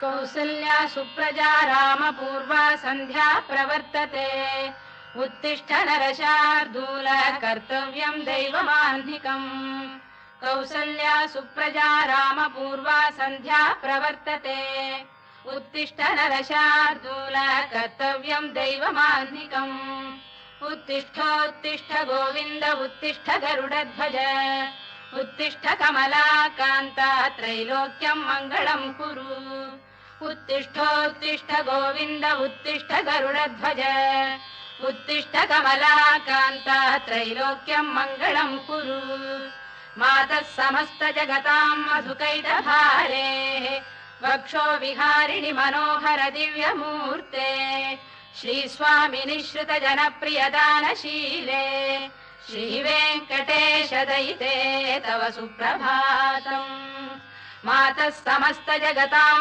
कौसल्या सुप्रजा रामपूर्वा सन्ध्या प्रवर्तते उत्तिष्ठ नरशार्दूल कर्तव्यं दैवमाह्निकम् कौसल्या सुप्रजा रामपूर्वा सन्ध्या प्रवर्तते उत्तिष्ठ नरशार्दूल कर्तव्यं दैवमाह्निकम् उत्तिष्ठोत्तिष्ठ गोविन्द उत्तिष्ठ गरुडध्वज उत्तिष्ठ कमलाकान्ता त्रैलोक्यं मङ्गलं कुरु उत्तिष्ठोत्तिष्ठ गोविन्द उत्तिष्ठ गरुडध्वज उत्तिष्ठ कमलाकान्ता त्रैलोक्यं मङ्गलं कुरु मातः समस्त जगतां मधुकैटभारे वक्षो विहारिणि मनोहर दिव्यमूर्ते श्रीस्वामि निःश्रित जनप्रियदानशीले श्रीवेङ्कटेश दयिते तव सुप्रभातम् मातः समस्त जगतां